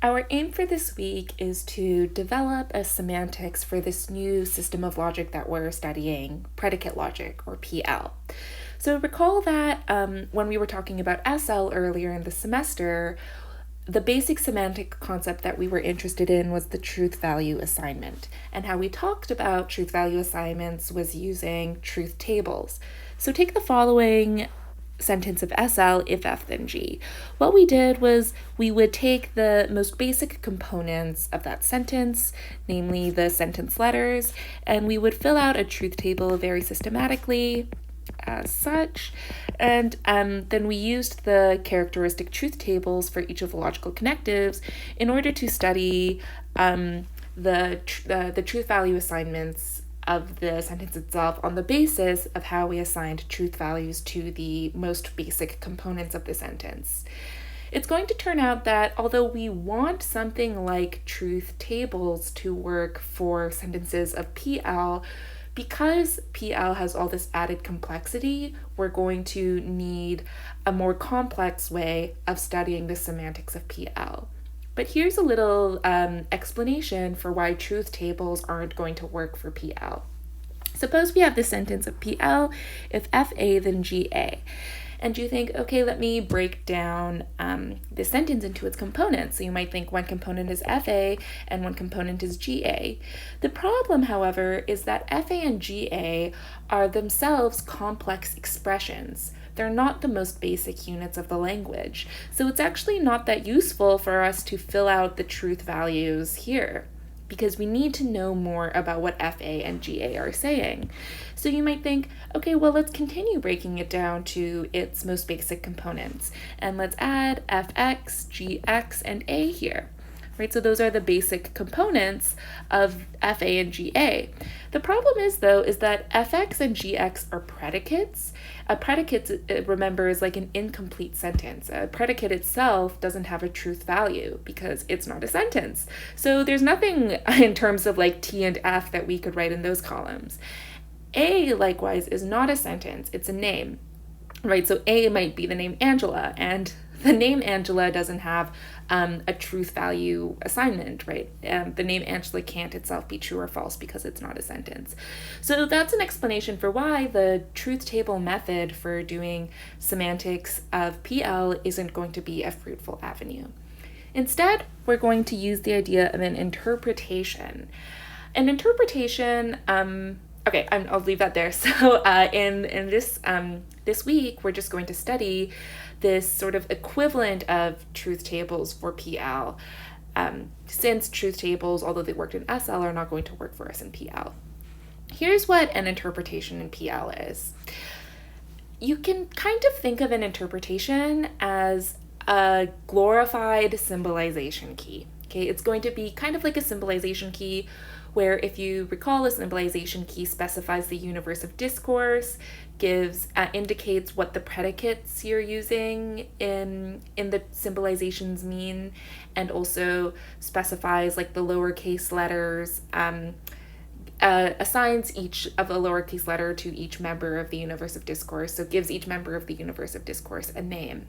Our aim for this week is to develop a semantics for this new system of logic that we're studying, predicate logic, or PL. So recall that when we were talking about SL earlier in the semester, the basic semantic concept that we were interested in was the truth value assignment. And how we talked about truth value assignments was using truth tables. So take the following sentence of SL, if F then G. What we did was we would take the most basic components of that sentence, namely the sentence letters, and we would fill out a truth table very systematically as such. And then we used the characteristic truth tables for each of the logical connectives in order to study the truth value assignments of the sentence itself on the basis of how we assigned truth values to the most basic components of the sentence. It's going to turn out that although we want something like truth tables to work for sentences of PL, because PL has all this added complexity, we're going to need a more complex way of studying the semantics of PL. But here's a little explanation for why truth tables aren't going to work for PL. Suppose we have this sentence of PL, if FA then GA. And you think, okay, let me break down this sentence into its components. So you might think one component is FA and one component is GA. The problem, however, is that FA and GA are themselves complex expressions. They're not the most basic units of the language. So it's actually not that useful for us to fill out the truth values here, because we need to know more about what FA and GA are saying. So you might think, okay, well, let's continue breaking it down to its most basic components. And let's add FX, GX, and A here. Right, so those are the basic components of FA and GA. The problem is, though, is that FX and GX are predicates. A predicate, remember, is like an incomplete sentence. A predicate itself doesn't have a truth value because it's not a sentence. So there's nothing in terms of like T and F that we could write in those columns. A, likewise, is not a sentence. It's a name, right? So A might be the name Angela, and the name Angela doesn't have a truth value assignment, right? The name Angela can't itself be true or false because it's not a sentence. So that's an explanation for why the truth table method for doing semantics of PL isn't going to be a fruitful avenue. Instead, we're going to use the idea of an interpretation. An interpretation, okay, I'll leave that there. So in this week, we're just going to study this sort of equivalent of truth tables for PL, since truth tables, although they worked in SL, are not going to work for us in PL. Here's what an interpretation in PL is. You can kind of think of an interpretation as a glorified symbolization key. Okay, it's going to be kind of like a symbolization key where, if you recall, a symbolization key specifies the universe of discourse, indicates what the predicates you're using in the symbolizations mean, and also specifies like the lowercase letters, assigns each of the lowercase letter to each member of the universe of discourse, so gives each member of the universe of discourse a name.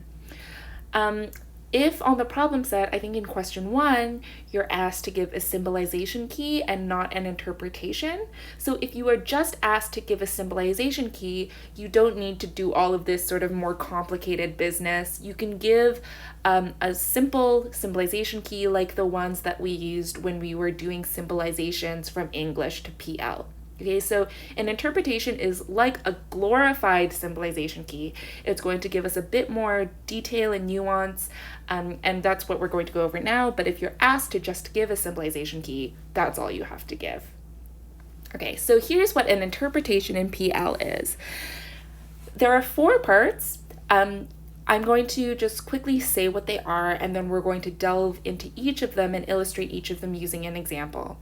If on the problem set, I think in question 1, you're asked to give a symbolization key and not an interpretation. So if you are just asked to give a symbolization key, you don't need to do all of this sort of more complicated business. You can give a simple symbolization key like the ones that we used when we were doing symbolizations from English to PL. Okay, so an interpretation is like a glorified symbolization key. It's going to give us a bit more detail and nuance, and that's what we're going to go over now. But if you're asked to just give a symbolization key, that's all you have to give. Okay, so here's what an interpretation in PL is. There are 4 parts. I'm going to just quickly say what they are, and then we're going to delve into each of them and illustrate each of them using an example.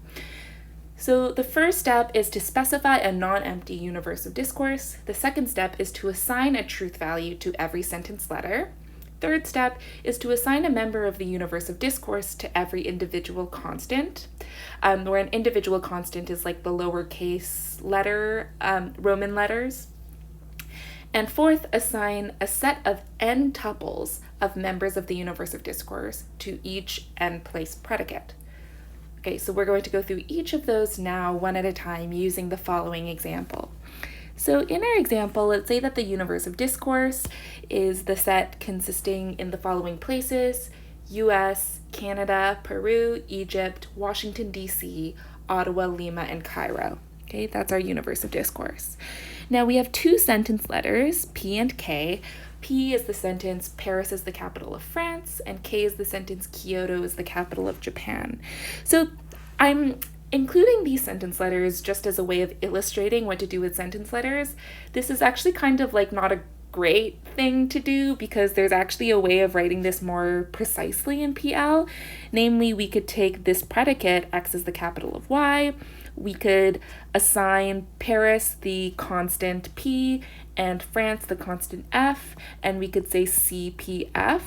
So the first step is to specify a non-empty universe of discourse. The second step is to assign a truth value to every sentence letter. Third step is to assign a member of the universe of discourse to every individual constant, where an individual constant is like the lowercase letter, Roman letters. And fourth, assign a set of n tuples of members of the universe of discourse to each n-place predicate. Okay, so we're going to go through each of those now one at a time using the following example. So in our example, let's say that the universe of discourse is the set consisting in the following places: US, Canada, Peru, Egypt, Washington, D.C., Ottawa, Lima, and Cairo. Okay, that's our universe of discourse. Now we have two sentence letters, P and K. P is the sentence Paris is the capital of France, and K is the sentence Kyoto is the capital of Japan. So I'm including these sentence letters just as a way of illustrating what to do with sentence letters. This is actually kind of like not a great thing to do because there's actually a way of writing this more precisely in PL. Namely, we could take this predicate, X is the capital of Y, we could assign Paris the constant P and France the constant F, and we could say CPF,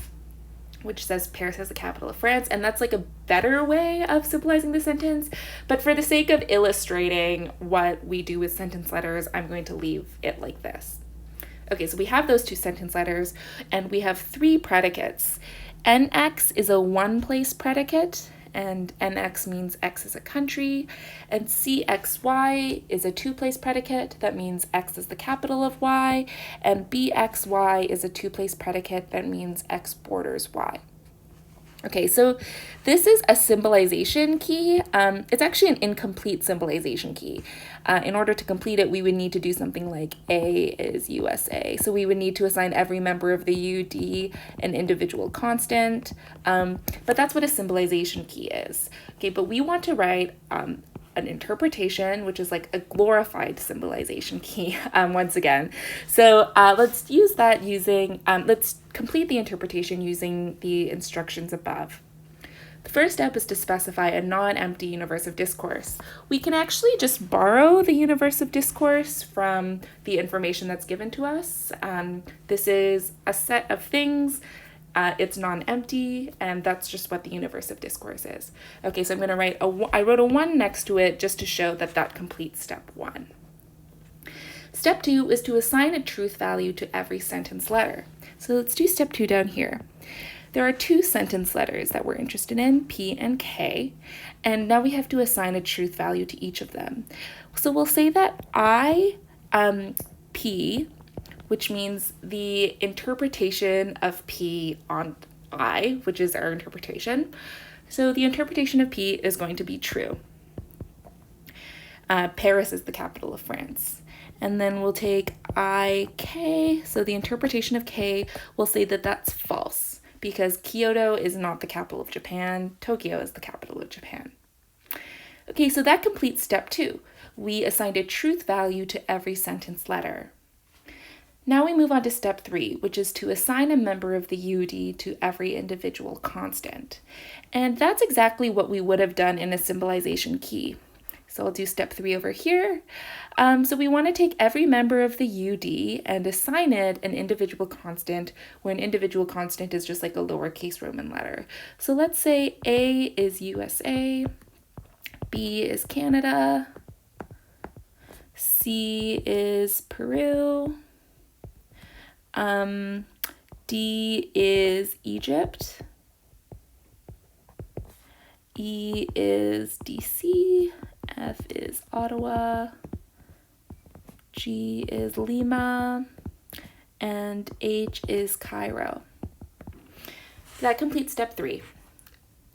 which says Paris has the capital of France, and that's like a better way of symbolizing the sentence. But for the sake of illustrating what we do with sentence letters, I'm going to leave it like this. Okay, so we have those two sentence letters, and we have three predicates. NX is a one-place predicate, and NX means X is a country, and CXY is a two-place predicate, that means X is the capital of Y, and BXY is a two-place predicate, that means X borders Y. Okay, so this is a symbolization key. It's actually an incomplete symbolization key. In order to complete it, we would need to do something like A is USA. So we would need to assign every member of the UD an individual constant. But that's what a symbolization key is. Okay, but we want to write an interpretation, which is like a glorified symbolization key, once again. So let's use that using, let's complete the interpretation using the instructions above. The first step is to specify a non-empty universe of discourse. We can actually just borrow the universe of discourse from the information that's given to us. This is a set of things. It's non-empty, and that's just what the universe of discourse is. Okay, so I'm going to write I wrote a 1 next to it just to show that that completes step 1. Step 2 is to assign a truth value to every sentence letter. So let's do step 2 down here. There are two sentence letters that we're interested in, P and K, and now we have to assign a truth value to each of them. So we'll say that P, which means the interpretation of P on I, which is our interpretation. So the interpretation of P is going to be true. Paris is the capital of France. And then we'll take IK, so the interpretation of K, we'll say that that's false because Kyoto is not the capital of Japan, Tokyo is the capital of Japan. Okay, so that completes step 2. We assigned a truth value to every sentence letter. Now we move on to step 3, which is to assign a member of the UD to every individual constant. And that's exactly what we would have done in a symbolization key. So I'll do step 3 over here. So we want to take every member of the UD and assign it an individual constant, where an individual constant is just like a lowercase Roman letter. So let's say A is USA, B is Canada, C is Peru, D is Egypt, E is DC, F is Ottawa, G is Lima, and H is Cairo. That completes step 3.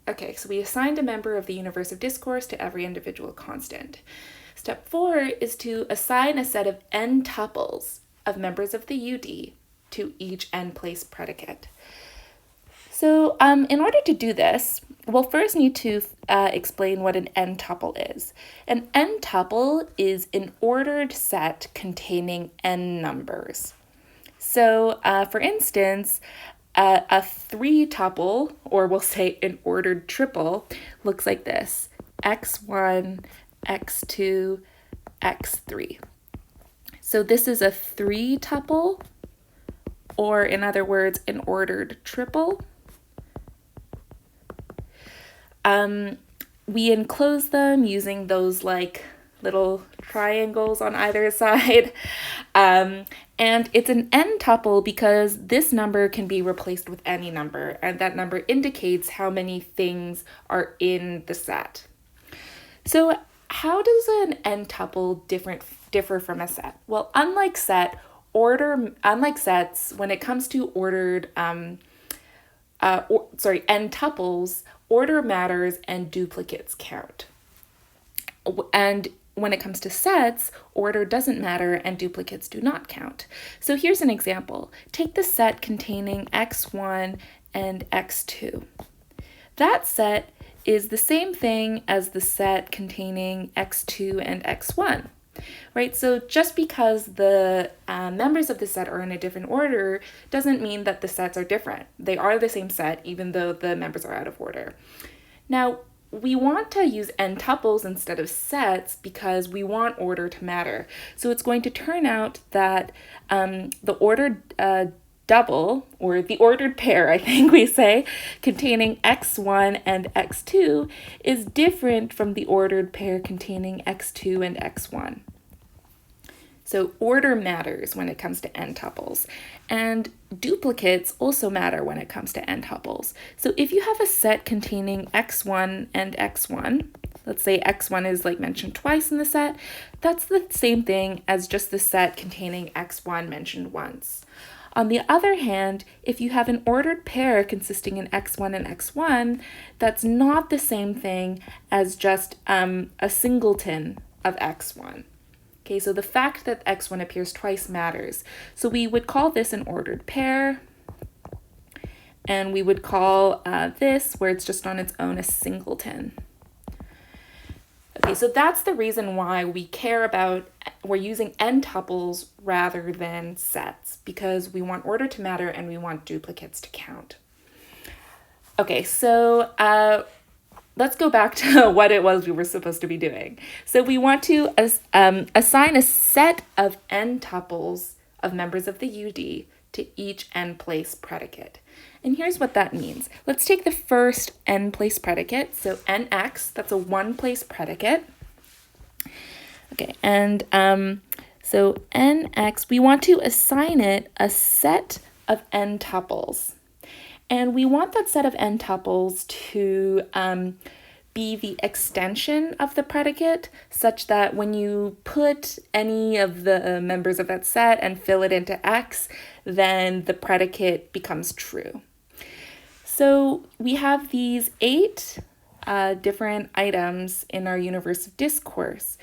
Okay, so we assigned a member of the universe of discourse to every individual constant. Step 4 is to assign a set of n tuples of members of the UD to each n-place predicate. So in order to do this, we'll first need to explain what an n-tuple is. An n-tuple is an ordered set containing n numbers. So for instance, a 3-tuple, or we'll say an ordered triple, looks like this: x1, x2, x3. So this is a 3-tuple, or in other words, an ordered triple. We enclose them using those like little triangles on either side. And it's an n tuple because this number can be replaced with any number, and that number indicates how many things are in the set. So how does an n tuple differ from a set? Well, unlike sets, when it comes to ordered n tuples, order matters and duplicates count. And when it comes to sets, order doesn't matter and duplicates do not count. So here's an example. Take the set containing x1 and x2. That set is the same thing as the set containing x2 and x1, right? So just because the members of the set are in a different order doesn't mean that the sets are different. They are the same set even though the members are out of order. Now, we want to use n tuples instead of sets because we want order to matter. So it's going to turn out that the ordered double, or the ordered pair, I think we say, containing x1 and x2 is different from the ordered pair containing x2 and x1. So order matters when it comes to n tuples, and duplicates also matter when it comes to n tuples. So if you have a set containing x1 and x1, let's say x1 is like mentioned twice in the set, that's the same thing as just the set containing x1 mentioned once. On the other hand, if you have an ordered pair consisting in x1 and x1, that's not the same thing as just a singleton of x1. Okay, so the fact that x1 appears twice matters. So we would call this an ordered pair, and we would call this, where it's just on its own, a singleton. Okay, so that's the reason why we're using n tuples rather than sets, because we want order to matter and we want duplicates to count. Okay, so let's go back to what it was we were supposed to be doing. So we want to assign a set of n tuples of members of the UD to each n-place predicate. And here's what that means. Let's take the first n-place predicate, so nx, that's a one-place predicate. Okay, and so nx, we want to assign it a set of n tuples. And we want that set of n tuples to be the extension of the predicate, such that when you put any of the members of that set and fill it into x, then the predicate becomes true. So we have these 8 different items in our universe of discourse.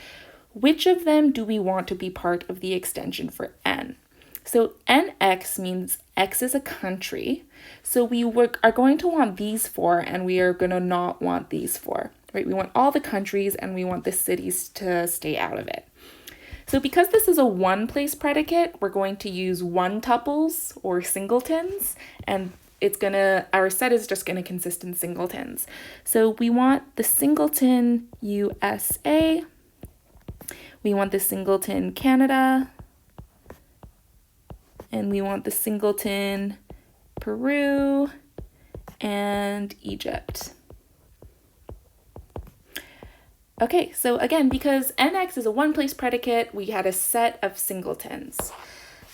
Which of them do we want to be part of the extension for n? So nx means x is a country. So we are going to want these 4 and we are going to not want these 4, right? We want all the countries and we want the cities to stay out of it. So because this is a one-place predicate, we're going to use one tuples or singletons, and our set is just going to consist in singletons. So we want the singleton USA, we want the singleton Canada, and we want the singleton Peru and Egypt. Okay, so again, because nx is a one-place predicate, we had a set of singletons.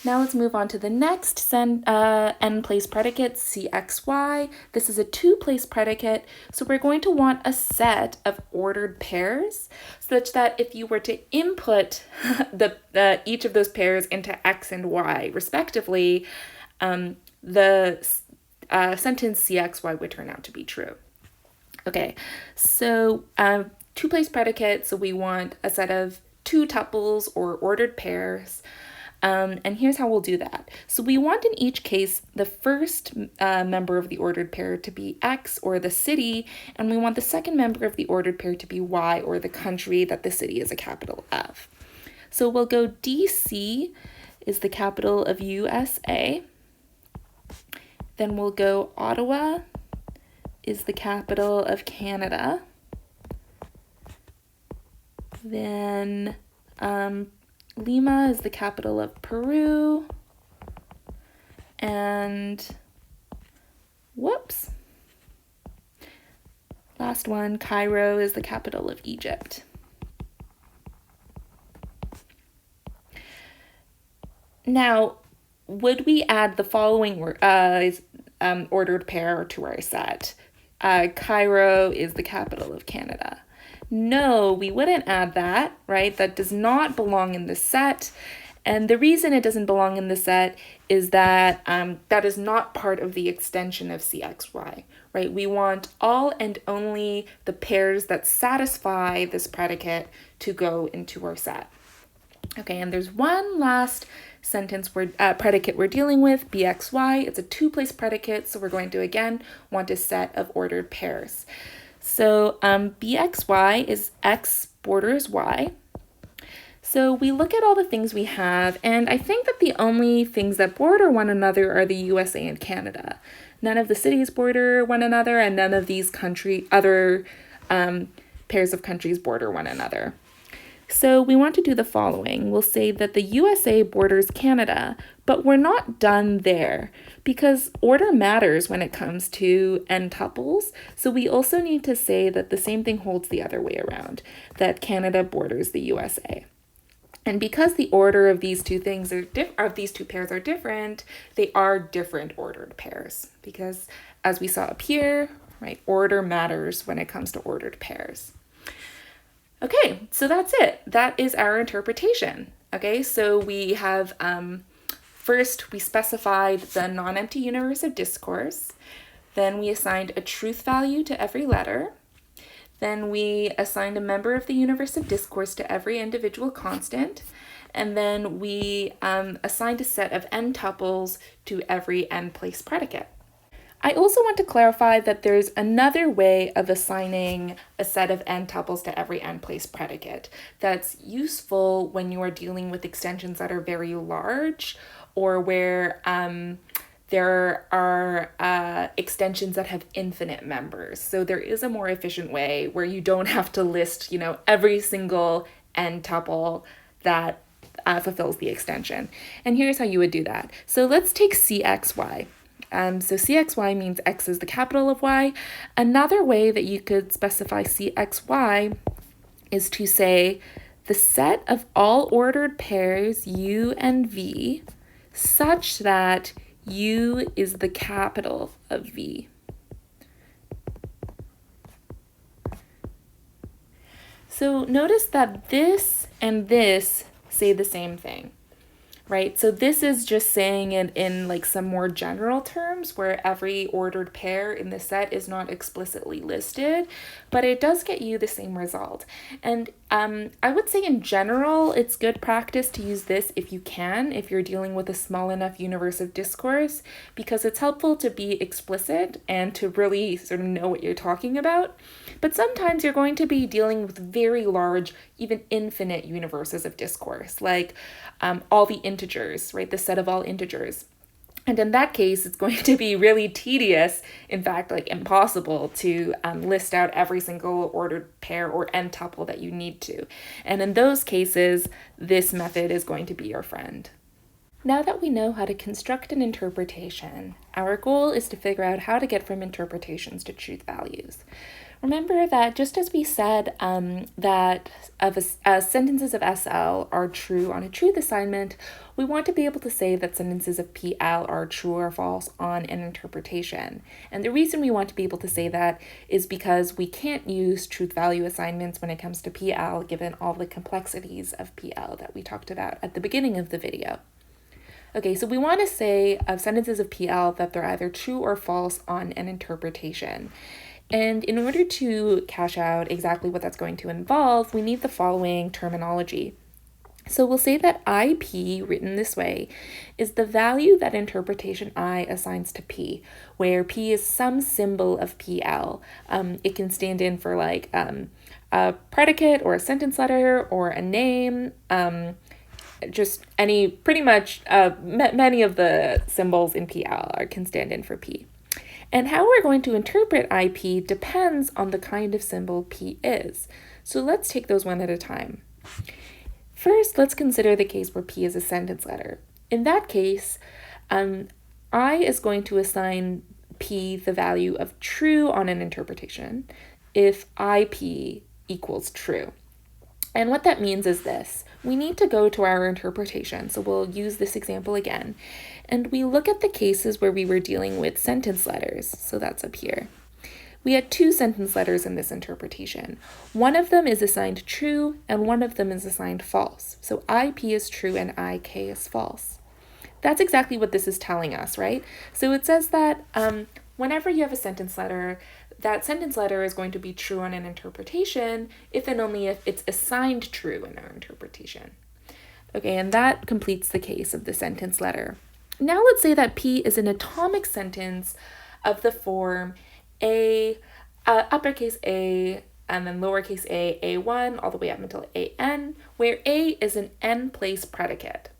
Now let's move on to the next n-place predicate, cxy. This is a two-place predicate, so we're going to want a set of ordered pairs, such that if you were to input each of those pairs into x and y, respectively, the sentence cxy would turn out to be true. Okay, so two-place predicate, so we want a set of 2 tuples or ordered pairs. And here's how we'll do that. So we want in each case the first member of the ordered pair to be x, or the city, and we want the second member of the ordered pair to be y, or the country that the city is a capital of. So we'll go DC is the capital of USA. Then we'll go Ottawa is the capital of Canada. Then Lima is the capital of Peru, and last one, Cairo is the capital of Egypt. Now, would we add the following ordered pair to our set? Cairo is the capital of Canada. No, we wouldn't add that, right? That does not belong in the set. And the reason it doesn't belong in the set is that that is not part of the extension of CXY, right? We want all and only the pairs that satisfy this predicate to go into our set. Okay, and there's one last predicate we're dealing with, BXY. It's a two-place predicate, so we're going to, again, want a set of ordered pairs. So BXY is X borders Y. So we look at all the things we have, and I think that the only things that border one another are the USA and Canada. None of the cities border one another, and none of these other pairs of countries border one another. So we want to do the following. We'll say that the USA borders Canada, but we're not done there because order matters when it comes to n-tuples. So we also need to say that the same thing holds the other way around, that Canada borders the USA. And because the order of these two things these two pairs are different, they are different ordered pairs because, as we saw up here, right, order matters when it comes to ordered pairs. Okay, so that's it. That is our interpretation. Okay, so we have, first we specified the non-empty universe of discourse. Then we assigned a truth value to every letter. Then we assigned a member of the universe of discourse to every individual constant. And then we assigned a set of n-tuples to every n-place predicate. I also want to clarify that there's another way of assigning a set of n-tuples to every n-place predicate that's useful when you are dealing with extensions that are very large or where there are extensions that have infinite members. So there is a more efficient way where you don't have to list, every single n-tuple that fulfills the extension. And here's how you would do that. So let's take CXY. So CXY means X is the capital of Y. Another way that you could specify CXY is to say the set of all ordered pairs U and V such that U is the capital of V. So notice that this and this say the same thing. Right, so this is just saying it in like some more general terms where every ordered pair in the set is not explicitly listed, but it does get you the same result. And I would say in general, it's good practice to use this if you can, if you're dealing with a small enough universe of discourse, because it's helpful to be explicit and to really sort of know what you're talking about. But sometimes you're going to be dealing with very large, even infinite universes of discourse, like all the integers, right? The set of all integers. And in that case, it's going to be really tedious, in fact, like impossible to list out every single ordered pair or n-tuple that you need to. And in those cases, this method is going to be your friend. Now that we know how to construct an interpretation, our goal is to figure out how to get from interpretations to truth values. Remember that just as we said that sentences of SL are true on a truth assignment, we want to be able to say that sentences of PL are true or false on an interpretation. And the reason we want to be able to say that is because we can't use truth value assignments when it comes to PL, given all the complexities of PL that we talked about at the beginning of the video. Okay, so we want to say of sentences of PL that they're either true or false on an interpretation. And in order to cash out exactly what that's going to involve, we need the following terminology. So we'll say that IP, written this way, is the value that interpretation I assigns to P, where P is some symbol of PL. It can stand in for like a predicate or a sentence letter or a name, just any, pretty much many of the symbols in PL can stand in for P. And how we're going to interpret IP depends on the kind of symbol P is. So let's take those one at a time. First, let's consider the case where P is a sentence letter. In that case, I is going to assign P the value of true on an interpretation if IP equals true. And what that means is this. We need to go to our interpretation. So we'll use this example again. And we look at the cases where we were dealing with sentence letters. So that's up here. We had 2 sentence letters in this interpretation. One of them is assigned true and one of them is assigned false. So IP is true and IK is false. That's exactly what this is telling us, right? So it says that whenever you have a sentence letter, that sentence letter is going to be true on an interpretation if and only if it's assigned true in our interpretation. Okay, and that completes the case of the sentence letter. Now let's say that P is an atomic sentence of the form A, uppercase A, and then lowercase a, A1, all the way up until AN, where A is an n-place predicate.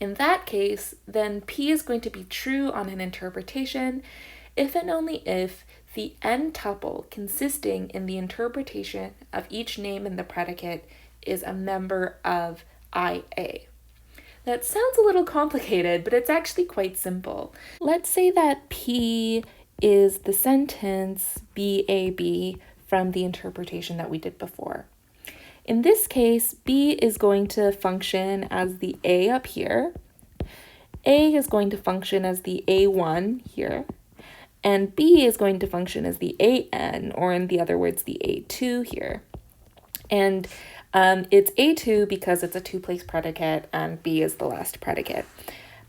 In that case, then P is going to be true on an interpretation if and only if the n tuple consisting in the interpretation of each name in the predicate is a member of IA. That sounds a little complicated, but it's actually quite simple. Let's say that P is the sentence BAB from the interpretation that we did before. In this case, B is going to function as the A up here. A is going to function as the A1 here. And B is going to function as the AN, or in the other words, the A2 here. And it's A2 because it's a 2-place predicate and B is the last predicate.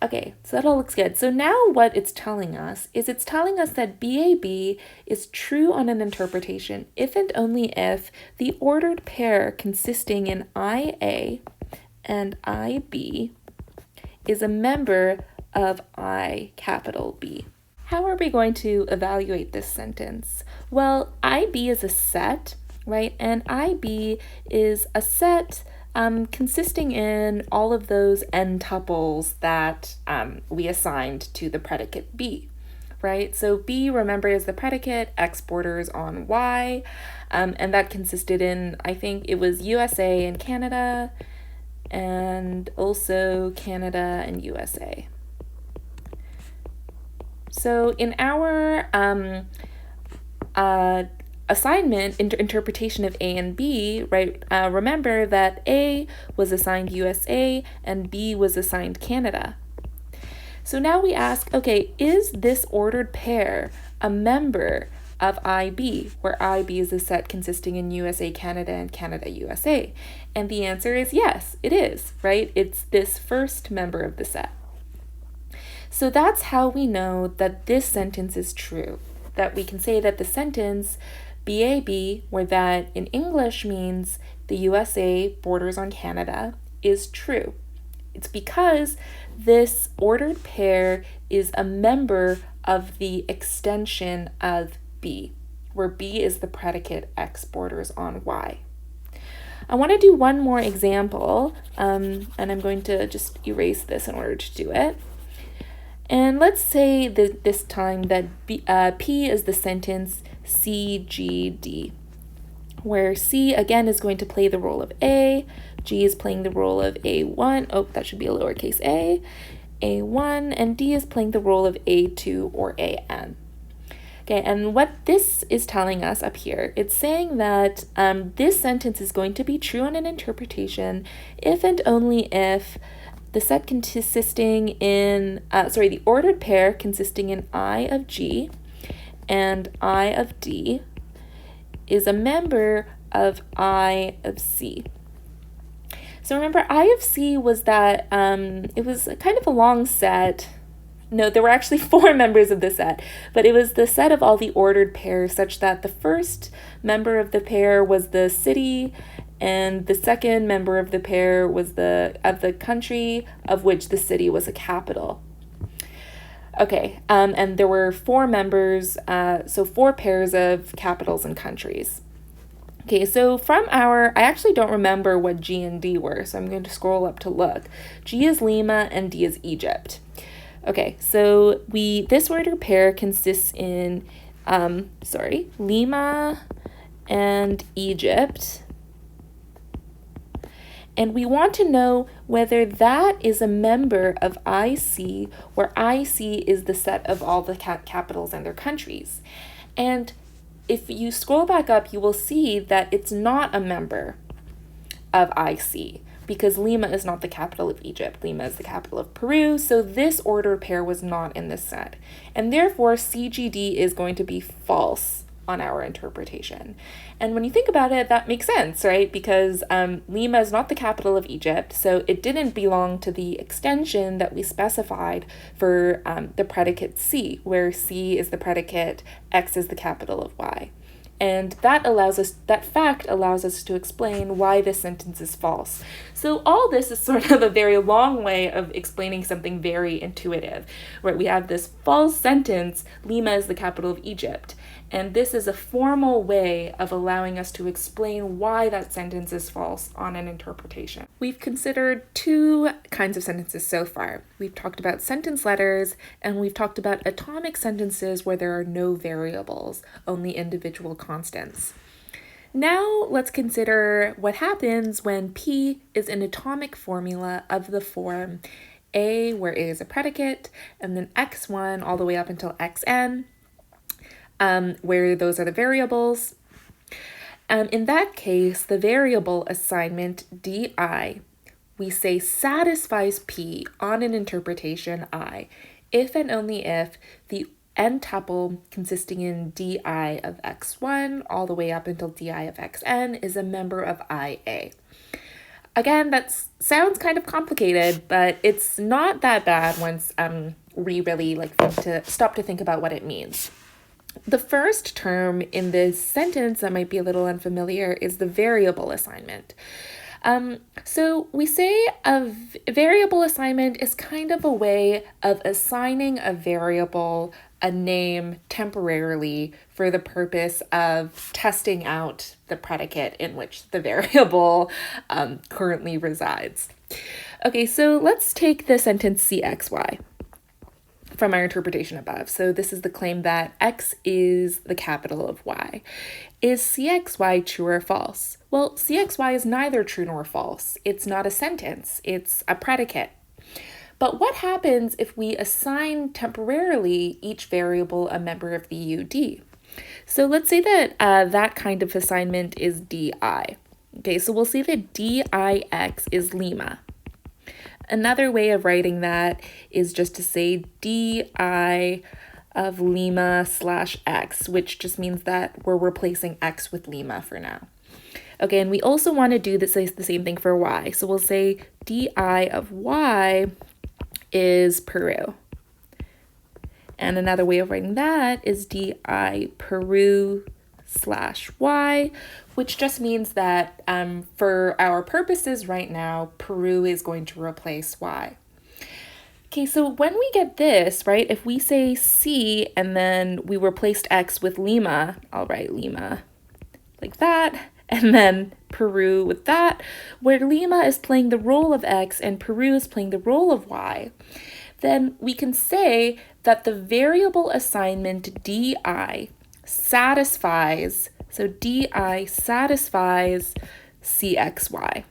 Okay, so that all looks good. So now what it's telling us is it's telling us that BAB is true on an interpretation if and only if the ordered pair consisting in IA and IB is a member of I capital B. How are we going to evaluate this sentence? Well, IB is a set, right? And IB is a set consisting in all of those n tuples that we assigned to the predicate B, right? So B, remember, is the predicate, X borders on Y, and that consisted in, I think it was USA and Canada, and also Canada and USA. So in our assignment, interpretation of A and B, right, remember that A was assigned USA and B was assigned Canada. So now we ask, okay, is this ordered pair a member of IB, where IB is a set consisting in USA, Canada, and Canada, USA? And the answer is yes, it is, right? It's this first member of the set. So that's how we know that this sentence is true, that we can say that the sentence BAB, where that in English means the USA borders on Canada, is true. It's because this ordered pair is a member of the extension of B, where B is the predicate X borders on Y. I want to do one more example, and I'm going to just erase this in order to do it. And let's say that this time that P is the sentence CGD, where C again is going to play the role of A, G is playing the role of A1, oh, that should be a lowercase a, A1, and D is playing the role of A2 or AN. Okay, and what this is telling us up here, it's saying that this sentence is going to be true on an interpretation if and only if the set consisting in, the ordered pair consisting in I of G and I of D is a member of I of C. So remember, I of C was that, it was kind of a long set. No, there were actually 4 members of the set, but it was the set of all the ordered pairs such that the first member of the pair was the city, and the second member of the pair was of the country of which the city was a capital. Okay, and there were 4 members, so 4 pairs of capitals and countries. Okay, so from I actually don't remember what G and D were, so I'm going to scroll up to look. G is Lima and D is Egypt. Okay, so this order pair consists in, Lima and Egypt. And we want to know whether that is a member of IC, where IC is the set of all the capitals and their countries. And if you scroll back up, you will see that it's not a member of IC, because Lima is not the capital of Egypt. Lima is the capital of Peru, so this ordered pair was not in this set. And therefore, CGD is going to be false on our interpretation. And when you think about it, that makes sense, right? Because Lima is not the capital of Egypt, so it didn't belong to the extension that we specified for the predicate C, where C is the predicate, X is the capital of Y. And that fact allows us to explain why this sentence is false. So all this is sort of a very long way of explaining something very intuitive, right? We have this false sentence, Lima is the capital of Egypt. And this is a formal way of allowing us to explain why that sentence is false on an interpretation. We've considered two kinds of sentences so far. We've talked about sentence letters, and we've talked about atomic sentences where there are no variables, only individual constants. Now let's consider what happens when P is an atomic formula of the form A, where A is a predicate, and then x1 all the way up until xn, where those are the variables. In that case, the variable assignment di, we say satisfies P on an interpretation I, if and only if the n tuple consisting in di of x1 all the way up until di of xn is a member of IA. Again, that sounds kind of complicated, but it's not that bad once we really stop to think about what it means. The first term in this sentence that might be a little unfamiliar is the variable assignment. So we say a variable assignment is kind of a way of assigning a variable a name temporarily for the purpose of testing out the predicate in which the variable currently resides. Okay, so let's take the sentence CXY from our interpretation above. So this is the claim that X is the capital of Y. Is CXY true or false? Well, CXY is neither true nor false. It's not a sentence, it's a predicate. But what happens if we assign temporarily each variable a member of the UD? So let's say that that kind of assignment is DI. Okay, so we'll say that DIX is Lima. Another way of writing that is just to say DI of Lima / X, which just means that we're replacing X with Lima for now. Okay, and we also want to do the same thing for Y. So we'll say DI of Y is Peru. And another way of writing that is DI Peru / Y, which just means that for our purposes right now, Peru is going to replace Y. Okay, so when we get this, right, if we say C and then we replaced X with Lima, I'll write Lima like that, and then Peru with that, where Lima is playing the role of X and Peru is playing the role of Y, then we can say that the variable assignment DI satisfies, so DI satisfies CXY.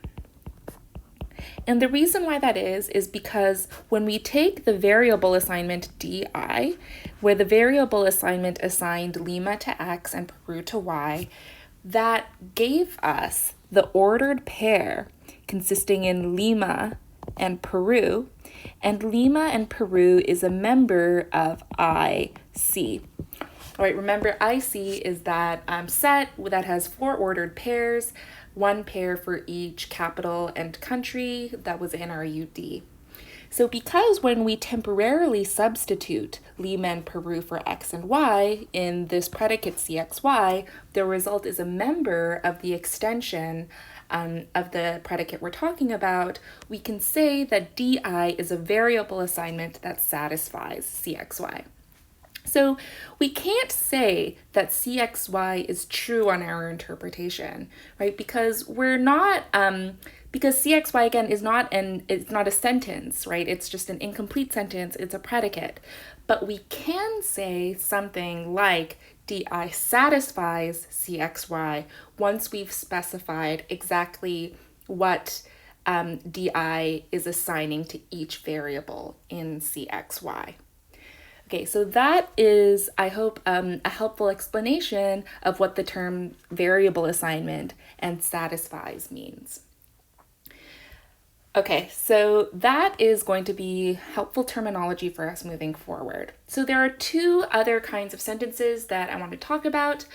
And the reason why that is because when we take the variable assignment DI, where the variable assignment assigned Lima to X and Peru to Y, that gave us the ordered pair consisting in Lima and Peru and Peru is a member of IC. All right, remember IC is that set that has 4 ordered pairs, 1 pair for each capital and country that was in our UD. So because when we temporarily substitute Lima and Peru for X and Y in this predicate CXY, the result is a member of the extension of the predicate we're talking about, we can say that DI is a variable assignment that satisfies CXY. So we can't say that CXY is true on our interpretation, right? Because we're not, because CXY again is it's not a sentence, right? It's just an incomplete sentence, it's a predicate. But we can say something like DI satisfies CXY once we've specified exactly what DI is assigning to each variable in CXY. Okay, so that is, I hope, a helpful explanation of what the term variable assignment and satisfies means. Okay, so that is going to be helpful terminology for us moving forward. So there are two other kinds of sentences that I want to talk about.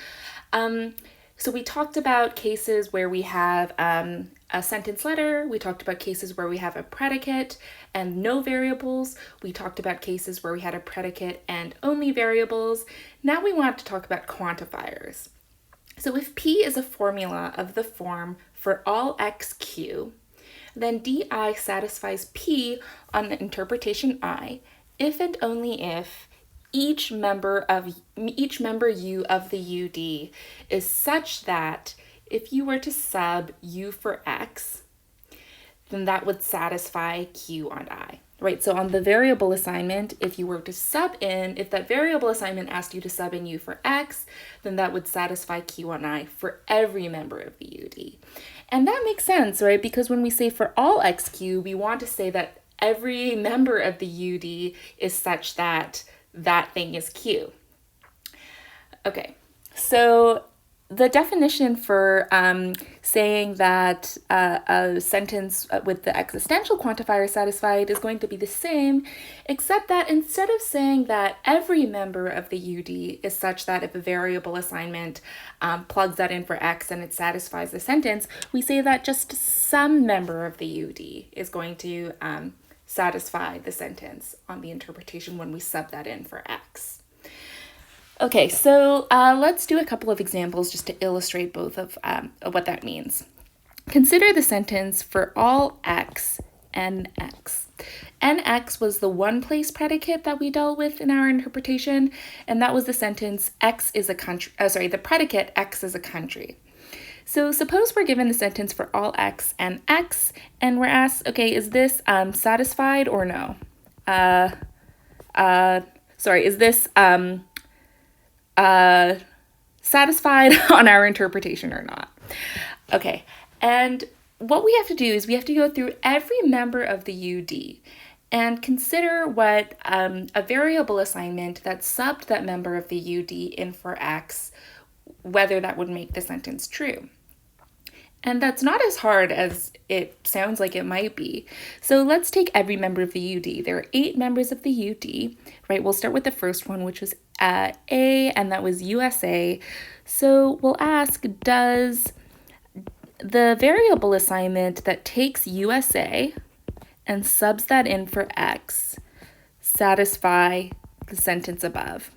So we talked about cases where we have a sentence letter. We talked about cases where we have a predicate and no variables. We talked about cases where we had a predicate and only variables. Now we want to talk about quantifiers. So if P is a formula of the form for all x q, then DI satisfies P on the interpretation I if and only if each member U of the UD is such that if you were to sub U for X, then that would satisfy Q on I, right? So on the variable assignment, if you were to sub in, if that variable assignment asked you to sub in U for X, then that would satisfy Q on I for every member of the UD. And that makes sense, right? Because when we say for all XQ, we want to say that every member of the UD is such that that thing is Q. Okay, so the definition for saying that a sentence with the existential quantifier satisfied is going to be the same, except that instead of saying that every member of the UD is such that if a variable assignment plugs that in for X and it satisfies the sentence, we say that just some member of the UD is going to satisfy the sentence on the interpretation when we sub that in for X. Okay, so let's do a couple of examples just to illustrate both of what that means. Consider the sentence for all x, nx. Nx was the one-place predicate that we dealt with in our interpretation, and that was the sentence x is a country. The predicate x is a country. So suppose we're given the sentence for all x and x, and we're asked, okay, is this satisfied or no? Is this satisfied on our interpretation or not? Okay, and what we have to do is we have to go through every member of the UD and consider what a variable assignment that subbed that member of the UD in for X, whether that would make the sentence true. And that's not as hard as it sounds like it might be. So let's take every member of the UD. There are 8 members of the UD, right? We'll start with the first one, which was A, and that was USA. So we'll ask, does the variable assignment that takes USA and subs that in for X satisfy the sentence above?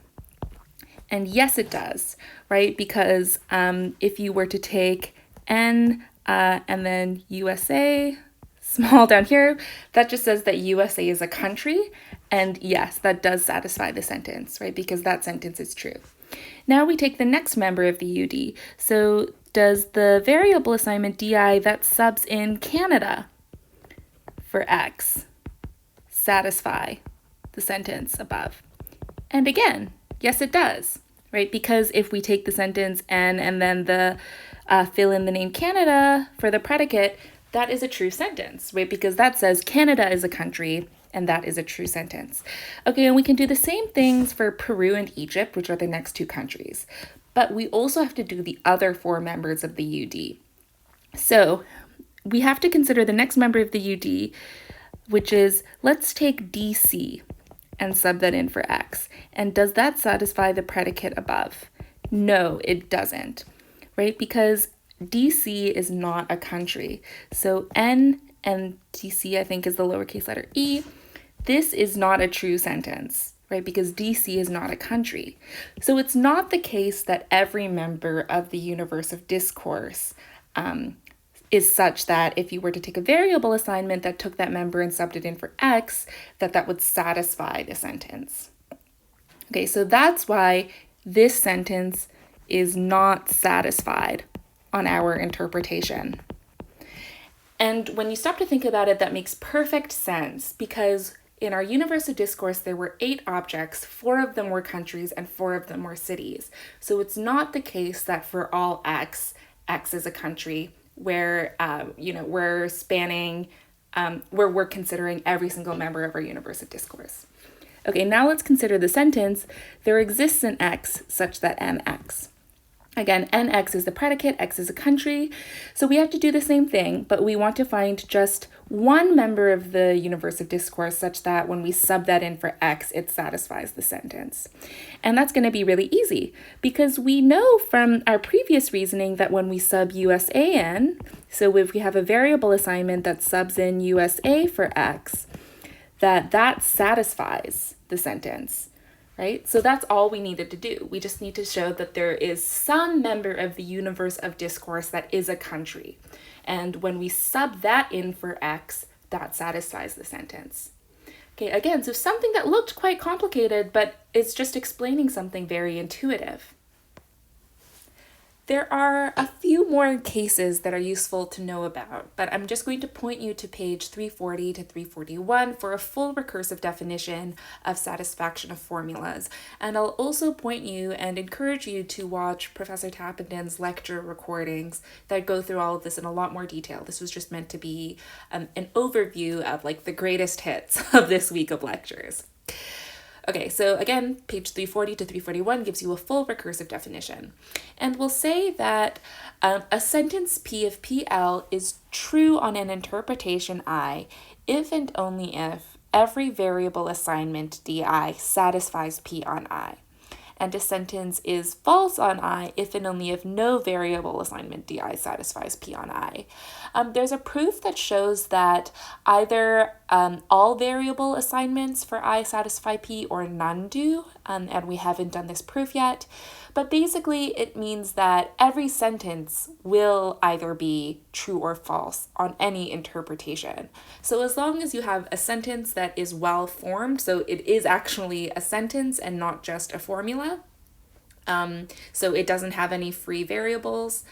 And yes, it does, right? Because if you were to take N and then USA, small down here, that just says that USA is a country. And yes, that does satisfy the sentence, right? Because that sentence is true. Now we take the next member of the UD. So does the variable assignment DI that subs in Canada for X satisfy the sentence above? And again, yes, it does, right? Because if we take the sentence and then the fill in the name Canada for the predicate, that is a true sentence, right? Because that says Canada is a country, and that is a true sentence. Okay, and we can do the same things for Peru and Egypt, which are the next 2 countries. But we also have to do the other 4 members of the UD. So we have to consider the next member of the UD, which is, let's take DC and sub that in for X. And does that satisfy the predicate above? No, it doesn't, right? Because DC is not a country. So N and DC, I think, is the lowercase letter e. This is not a true sentence, right? Because DC is not a country. So it's not the case that every member of the universe of discourse is such that if you were to take a variable assignment that took that member and subbed it in for X, that would satisfy the sentence. Okay, so that's why this sentence is not satisfied on our interpretation. And when you stop to think about it, that makes perfect sense, because in our universe of discourse, there were 8 objects, 4 of them were countries and 4 of them were cities. So it's not the case that for all X, X is a country where, we're spanning, where we're considering every single member of our universe of discourse. Okay, now let's consider the sentence, there exists an X such that NX. Again, NX is the predicate, X is a country. So we have to do the same thing, but we want to find just one member of the universe of discourse such that when we sub that in for X, it satisfies the sentence. And that's going to be really easy because we know from our previous reasoning that when we sub USA in, so if we have a variable assignment that subs in USA for X, that satisfies the sentence. Right? So that's all we needed to do. We just need to show that there is some member of the universe of discourse that is a country. And when we sub that in for X, that satisfies the sentence. Okay, again, so something that looked quite complicated, but it's just explaining something very intuitive. There are a few more cases that are useful to know about, but I'm just going to point you to page 340 to 341 for a full recursive definition of satisfaction of formulas. And I'll also point you and encourage you to watch Professor Tappenden's lecture recordings that go through all of this in a lot more detail. This was just meant to be an overview of like the greatest hits of this week of lectures. Okay, so again, page 340 to 341 gives you a full recursive definition. And we'll say that a sentence P of PL is true on an interpretation I if and only if every variable assignment DI satisfies P on I. And a sentence is false on I if and only if no variable assignment DI satisfies P on I. There's a proof that shows that either all variable assignments for I satisfy P or none do, and we haven't done this proof yet. But basically, it means that every sentence will either be true or false on any interpretation. So as long as you have a sentence that is well formed, so it is actually a sentence and not just a formula, so it doesn't have any free variables,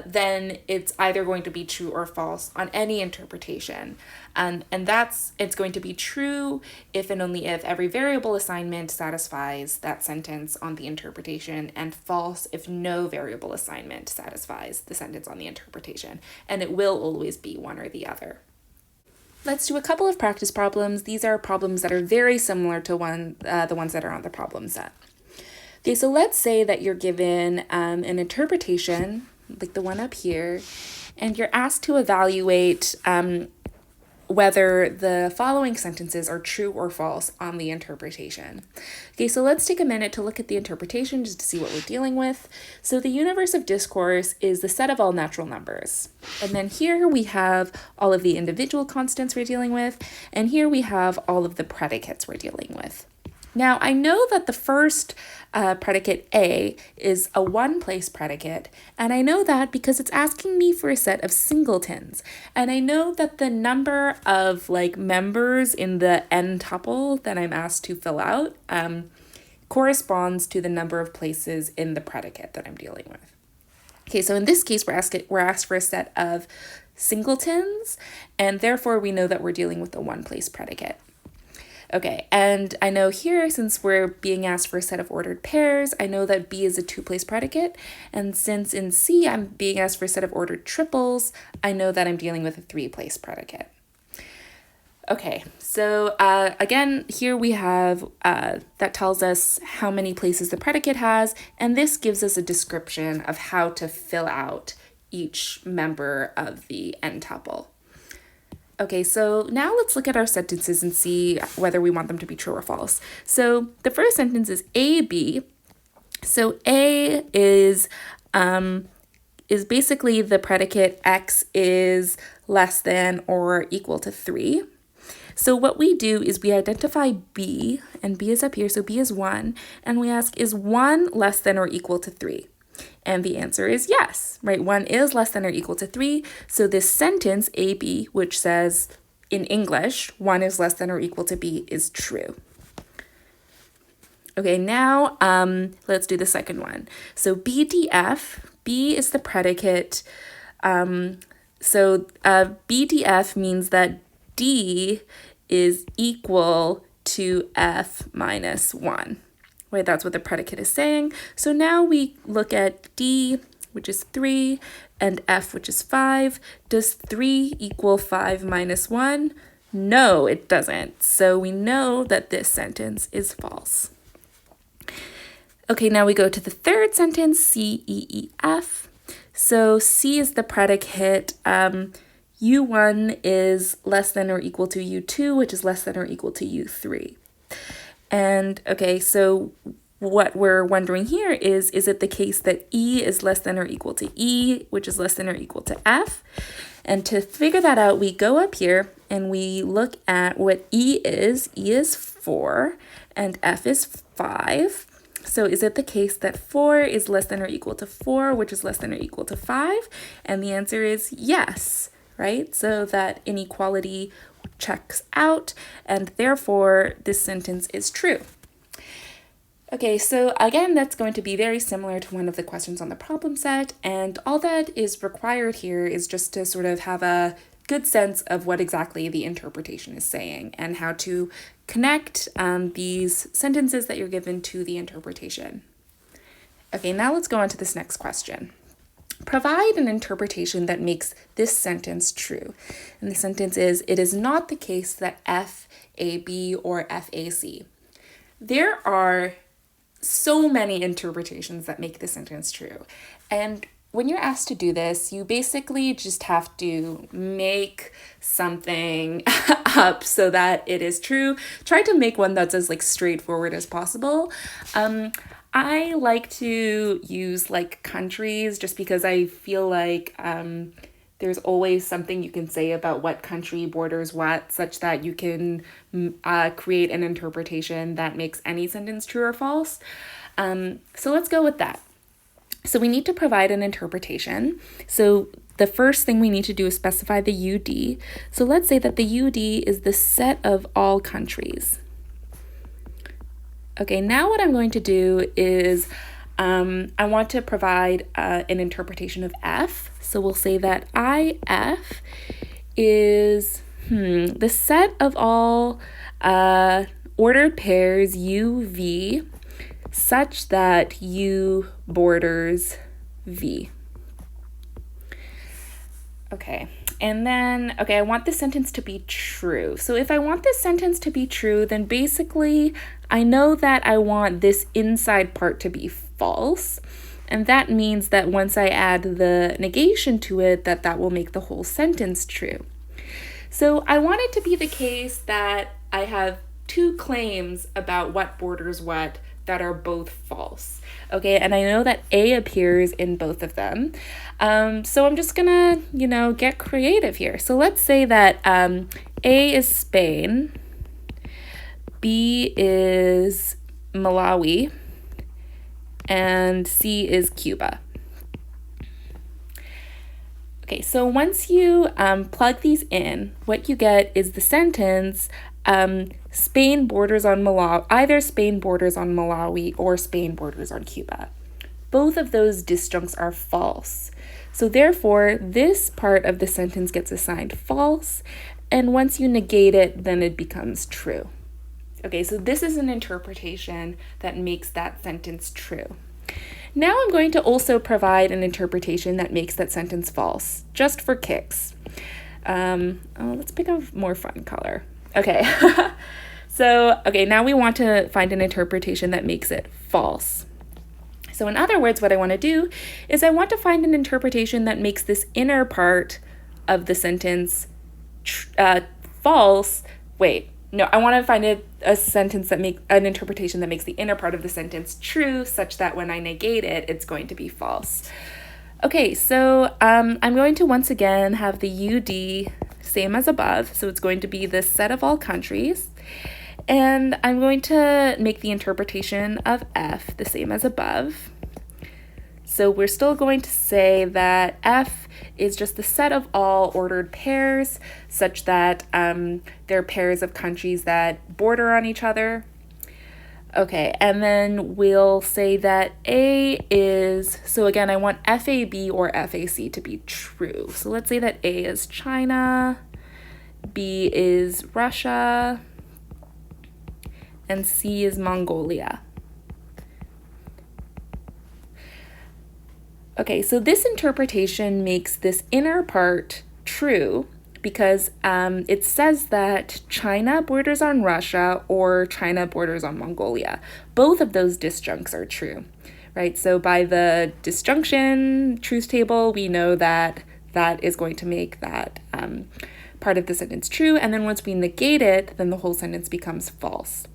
then it's either going to be true or false on any interpretation. And it's going to be true if and only if every variable assignment satisfies that sentence on the interpretation, and false if no variable assignment satisfies the sentence on the interpretation. And it will always be one or the other. Let's do a couple of practice problems. These are problems that are very similar to the ones that are on the problem set. Okay, so let's say that you're given an interpretation, like the one up here, and you're asked to evaluate whether the following sentences are true or false on the interpretation. Okay, so let's take a minute to look at the interpretation just to see what we're dealing with. So the universe of discourse is the set of all natural numbers. And then here we have all of the individual constants we're dealing with, and here we have all of the predicates we're dealing with. Now, I know that the first predicate A is a one-place predicate, and I know that because it's asking me for a set of singletons. And I know that the number of members in the n tuple that I'm asked to fill out corresponds to the number of places in the predicate that I'm dealing with. Okay, so in this case, we're asked for a set of singletons, and therefore we know that we're dealing with a one-place predicate. Okay, and I know here, since we're being asked for a set of ordered pairs, I know that B is a two-place predicate, and since in C I'm being asked for a set of ordered triples, I know that I'm dealing with a three-place predicate. Okay, so again, here we have, that tells us how many places the predicate has, and this gives us a description of how to fill out each member of the n tuple. Okay, so now let's look at our sentences and see whether we want them to be true or false. So the first sentence is AB. So A is basically the predicate X is less than or equal to 3. So what we do is we identify B, and B is up here, so B is 1, and we ask, is 1 less than or equal to 3? And the answer is yes, right? 1 is less than or equal to 3. So this sentence, AB, which says in English, 1 is less than or equal to B, is true. Okay, now let's do the second one. So BDF, B is the predicate. BDF means that D is equal to F minus 1. Right, that's what the predicate is saying. So now we look at D, which is 3, and F, which is 5. Does 3 equal 5 minus 1? No, it doesn't. So we know that this sentence is false. Okay, now we go to the third sentence, C, E, E, F. So C is the predicate. U1 is less than or equal to U2, which is less than or equal to U3. And okay, so what we're wondering here is it the case that E is less than or equal to E, which is less than or equal to F? And to figure that out, we go up here and we look at what E is. E is 4 and F is 5. So is it the case that 4 is less than or equal to 4, which is less than or equal to 5? And the answer is yes, right? So that inequality checks out, and therefore this sentence is true. Okay, so again, that's going to be very similar to one of the questions on the problem set, and all that is required here is just to sort of have a good sense of what exactly the interpretation is saying and how to connect these sentences that you're given to the interpretation. Okay, now let's go on to this next question. Provide an interpretation that makes this sentence true. And the sentence is, it is not the case that F, A, B, or F, A, C. There are so many interpretations that make the sentence true. And when you're asked to do this, you basically just have to make something up so that it is true. Try to make one that's as straightforward as possible. I like to use countries just because I feel like there's always something you can say about what country borders what, such that you can create an interpretation that makes any sentence true or false. So let's go with that. So we need to provide an interpretation. So the first thing we need to do is specify the UD. So let's say that the UD is the set of all countries. Okay, now what I'm going to do is I want to provide an interpretation of F. So we'll say that IF is the set of all ordered pairs UV such that U borders V. Okay, and then, I want this sentence to be true. So if I want this sentence to be true, then basically I know that I want this inside part to be false. And that means that once I add the negation to it, that will make the whole sentence true. So I want it to be the case that I have two claims about what borders what that are both false. Okay, and I know that A appears in both of them. So I'm just gonna, get creative here. So let's say that A is Spain, B is Malawi, and C is Cuba. Okay, so once you plug these in, what you get is the sentence, Spain borders on Malawi, either Spain borders on Malawi or Spain borders on Cuba. Both of those disjuncts are false. So therefore, this part of the sentence gets assigned false, and once you negate it, then it becomes true. Okay, so this is an interpretation that makes that sentence true. Now I'm going to also provide an interpretation that makes that sentence false, just for kicks. Let's pick a more fun color. Okay, so, now we want to find an interpretation that makes it false. So in other words, what I want to do is I want to find an interpretation that makes this inner part of the sentence false. I want to find a sentence that an interpretation that makes the inner part of the sentence true, such that when I negate it, it's going to be false. Okay, so I'm going to once again have the UD same as above, so it's going to be the set of all countries, and I'm going to make the interpretation of F the same as above. So we're still going to say that F is just the set of all ordered pairs, such that they're pairs of countries that border on each other. Okay, and then we'll say that A is, so again, I want FAB or FAC to be true. So let's say that A is China, B is Russia, and C is Mongolia. Okay, so this interpretation makes this inner part true because it says that China borders on Russia or China borders on Mongolia. Both of those disjuncts are true, right? So by the disjunction truth table, we know that that is going to make that part of the sentence true. And then once we negate it, then the whole sentence becomes false.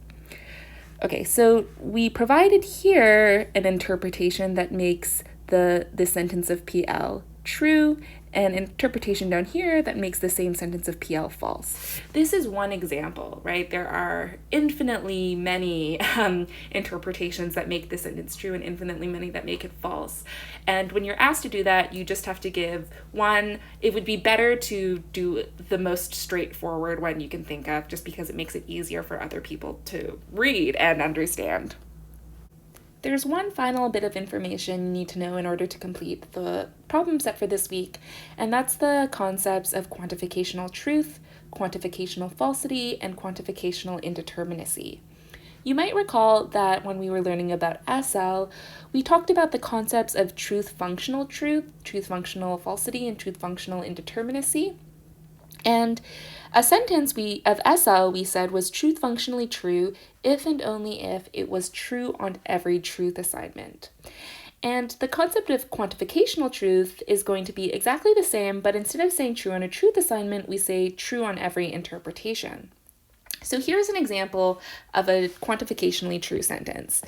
Okay, so we provided here an interpretation that makes the sentence of PL true, and interpretation down here that makes the same sentence of PL false. This is one example, right? There are infinitely many interpretations that make the sentence true and infinitely many that make it false. And when you're asked to do that, you just have to give one. It would be better to do the most straightforward one you can think of, just because it makes it easier for other people to read and understand. There's one final bit of information you need to know in order to complete the problem set for this week, and that's the concepts of quantificational truth, quantificational falsity, and quantificational indeterminacy. You might recall that when we were learning about SL, we talked about the concepts of truth functional falsity, and truth functional indeterminacy. And a sentence of SL we said was truth functionally true if and only if it was true on every truth assignment. And the concept of quantificational truth is going to be exactly the same, but instead of saying true on a truth assignment, we say true on every interpretation. So here's an example of a quantificationally true sentence.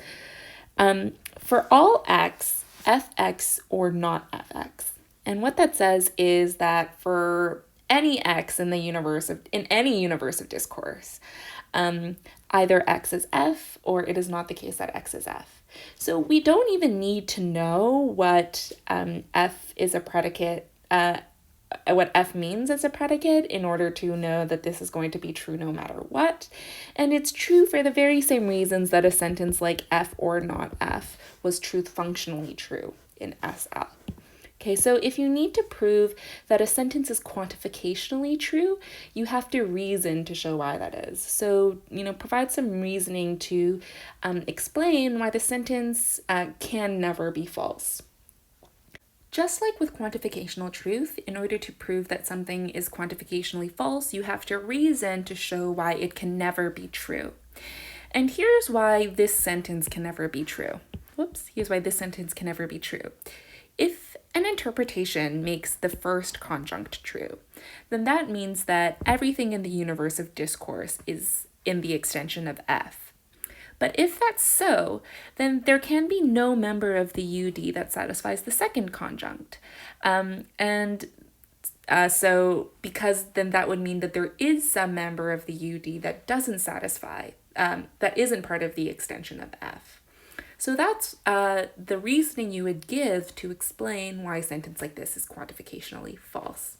For all x, fx or not fx. And what that says is that for any x in any universe of discourse, either x is f or it is not the case that x is f. So we don't even need to know what f is a predicate, what f means as a predicate in order to know that this is going to be true no matter what. And it's true for the very same reasons that a sentence like f or not f was truth functionally true in SL. Okay, so if you need to prove that a sentence is quantificationally true, you have to reason to show why that is. So, provide some reasoning to explain why the sentence can never be false. Just like with quantificational truth, in order to prove that something is quantificationally false, you have to reason to show why it can never be true. And here's why this sentence can never be true. Here's why this sentence can never be true. If an interpretation makes the first conjunct true, then that means that everything in the universe of discourse is in the extension of F. But if that's so, then there can be no member of the UD that satisfies the second conjunct. So because then that would mean that there is some member of the UD that doesn't satisfy, that isn't part of the extension of F. So that's the reasoning you would give to explain why a sentence like this is quantificationally false.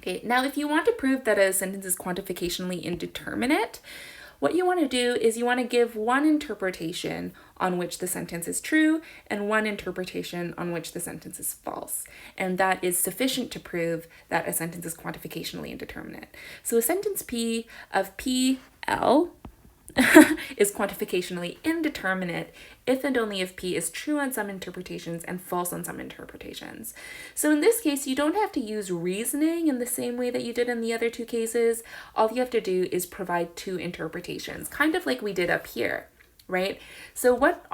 Okay, now if you want to prove that a sentence is quantificationally indeterminate, what you want to do is you want to give one interpretation on which the sentence is true and one interpretation on which the sentence is false. And that is sufficient to prove that a sentence is quantificationally indeterminate. So a sentence P of PL is quantificationally indeterminate if and only if P is true on some interpretations and false on some interpretations. So in this case, you don't have to use reasoning in the same way that you did in the other two cases. All you have to do is provide two interpretations, kind of like we did up here, right? So what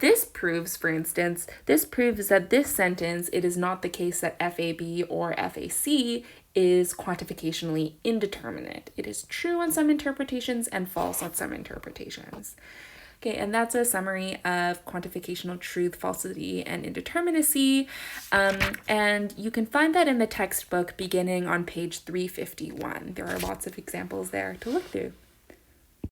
this proves, for instance, this proves that this sentence, it is not the case that FAB or FAC is quantificationally indeterminate. It is true on some interpretations and false on some interpretations. Okay, and that's a summary of quantificational truth, falsity, and indeterminacy. And you can find that in the textbook beginning on page 351. There are lots of examples there to look through.